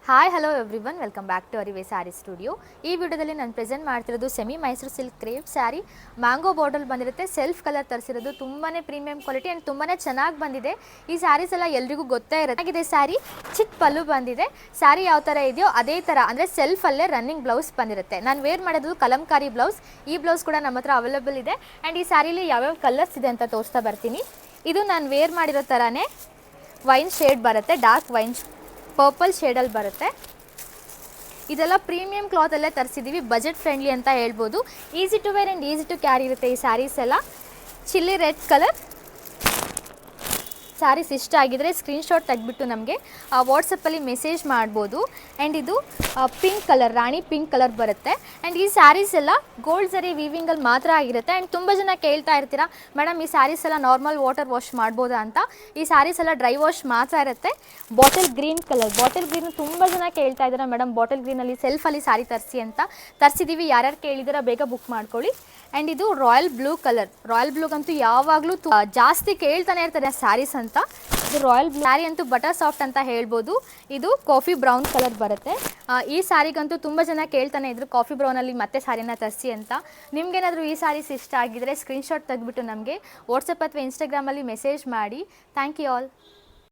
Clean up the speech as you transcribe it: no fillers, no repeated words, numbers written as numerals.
Hi hello everyone welcome back to Arive sari studio. ಈ ವಿಡಿಯೋದಲ್ಲಿ ನಾನು ಪ್ರೆಸೆಂಟ್ ಮಾಡ್ತಿರೋದು semi Mysuru silk crepe sari. Mango border ಬಂದಿರುತ್ತೆ, ಸೆಲ್ಫ್ ಕಲರ್ ತರಿಸಿರೋದು, ತುಂಬಾ ಪ್ರೀಮಿಯಂ ಕ್ವಾಲಿಟಿ ಆ್ಯಂಡ್ ತುಂಬಾ ಚೆನ್ನಾಗಿ ಬಂದಿದೆ. ಈ ಸ್ಯಾರೀಸ್ ಎಲ್ಲ ಎಲ್ರಿಗೂ ಗೊತ್ತೇ ಇರುತ್ತೆ. ಸ್ಯಾರಿ ಚಿಕ್ಕ ಪಲ್ಲು ಬಂದಿದೆ. ಸ್ಯಾರಿ ಯಾವ ಥರ ಇದೆಯೋ ಅದೇ ಥರ ಅಂದರೆ ಸೆಲ್ಫಲ್ಲೇ ರನ್ನಿಂಗ್ ಬ್ಲೌಸ್ ಬಂದಿರುತ್ತೆ. ನಾನು ವೇರ್ ಮಾಡೋದು ಕಲಂಕಾರಿ ಬ್ಲೌಸ್. ಈ ಬ್ಲೌಸ್ ಕೂಡ ನಮ್ಮ ಹತ್ರ ಅವೈಲೇಬಲ್ ಇದೆ. ಆ್ಯಂಡ್ ಈ ಸ್ಯಾರಿಲಿ ಯಾವ್ಯಾವ ಕಲರ್ಸ್ ಇದೆ ಅಂತ ತೋರಿಸ್ತಾ ಬರ್ತೀನಿ. ಇದು ನಾನು ವೇರ್ ಮಾಡಿರೋ ಥರನೇ ವೈನ್ ಶೇಡ್ ಬರುತ್ತೆ, ಡಾರ್ಕ್ ವೈನ್ ಪರ್ಪಲ್ ಶೇಡಲ್ಲಿ ಬರುತ್ತೆ. ಇದೆಲ್ಲ ಪ್ರೀಮಿಯಂ ಕ್ಲಾತಲ್ಲೇ ತರಿಸಿದ್ದೀವಿ, ಬಜೆಟ್ ಫ್ರೆಂಡ್ಲಿ ಅಂತ ಹೇಳ್ಬೋದು. Easy to wear and easy to carry ಇರುತ್ತೆ ಈ ಸ್ಯಾರೀಸ್ ಎಲ್ಲ. ಚಿಲ್ಲಿ ರೆಡ್ ಕಲರ್ ಸ್ಯಾರೀಸ್ ಇಷ್ಟ ಆಗಿದ್ರೆ ಸ್ಕ್ರೀನ್ಶಾಟ್ ತೆಗೆದ್ಬಿಟ್ಟು ನಮಗೆ ವಾಟ್ಸಪ್ಪಲ್ಲಿ ಮೆಸೇಜ್ ಮಾಡ್ಬೋದು. ಆ್ಯಂಡ್ ಇದು ಪಿಂಕ್ ಕಲರ್, ರಾಣಿ ಪಿಂಕ್ ಕಲರ್ ಬರುತ್ತೆ. ಆ್ಯಂಡ್ ಈ ಸ್ಯಾರೀಸ್ ಎಲ್ಲ ಗೋಲ್ಡ್ ಝರಿ ವೀವಿಂಗಲ್ಲಿ ಮಾತ್ರ ಆಗಿರುತ್ತೆ. ಆ್ಯಂಡ್ ತುಂಬ ಜನ ಕೇಳ್ತಾ ಇರ್ತೀರಾ, ಮೇಡಮ್ ಈ ಸ್ಯಾರೀಸ್ ಎಲ್ಲ ನಾರ್ಮಲ್ ವಾಟರ್ ವಾಶ್ ಮಾಡ್ಬೋದಾ ಅಂತ. ಈ ಸ್ಯಾರೀಸ್ ಎಲ್ಲ ಡ್ರೈ ವಾಶ್ ಮಾತ್ರ ಇರುತ್ತೆ. Bottle green colour, bottle green ತುಂಬ ಜನ ಕೇಳ್ತಾ ಇದ್ದಾರೆ, ಮೇಡಮ್ ಬಾಟಲ್ ಗ್ರೀನಲ್ಲಿ ಸೆಲ್ಫಲ್ಲಿ ಸ್ಯಾರಿ ತರಿಸಿ ಅಂತ. ತರಿಸಿದ್ದೀವಿ, ಯಾರ್ಯಾರು ಕೇಳಿದ್ದೀರಾ ಬೇಗ ಬುಕ್ ಮಾಡ್ಕೊಳ್ಳಿ. ಆ್ಯಂಡ್ ಇದು ರಾಯಲ್ ಬ್ಲೂ ಕಲರ್. ರಾಯಲ್ ಬ್ಲೂಗಂತೂ ಯಾವಾಗಲೂ ಜಾಸ್ತಿ ಕೇಳ್ತಾನೆ ಇರ್ತಾರೆ ಸ್ಯಾರೀಸ್ ಅಂತ. ಇದು ರಾಯಲ್ ಬ್ಲೂ ಸ್ಯಾರಿ ಅಂತೂ ಬಟರ್ ಸಾಫ್ಟ್ ಅಂತ ಹೇಳ್ಬೋದು. ಇದು ಕಾಫಿ ಬ್ರೌನ್ ಕಲರ್ ಬರುತ್ತೆ. ಈ ಸ್ಯಾರಿಗಂತೂ ತುಂಬ ಜನ ಕೇಳ್ತಾನೆ ಇದ್ರು, ಕಾಫಿ ಬ್ರೌನಲ್ಲಿ ಮತ್ತೆ ಸ್ಯಾರಿನ ತರಿಸಿ ಅಂತ. ನಿಮ್ಗೇನಾದರೂ ಈ ಸ್ಯಾರೀಸ್ ಇಷ್ಟ ಆಗಿದ್ರೆ ಸ್ಕ್ರೀನ್ಶಾಟ್ ತೆಗೆದ್ಬಿಟ್ಟು ನಮಗೆ ವಾಟ್ಸಪ್ ಅಥವಾ ಇನ್ಸ್ಟಾಗ್ರಾಮಲ್ಲಿ ಮೆಸೇಜ್ ಮಾಡಿ. Thank you all.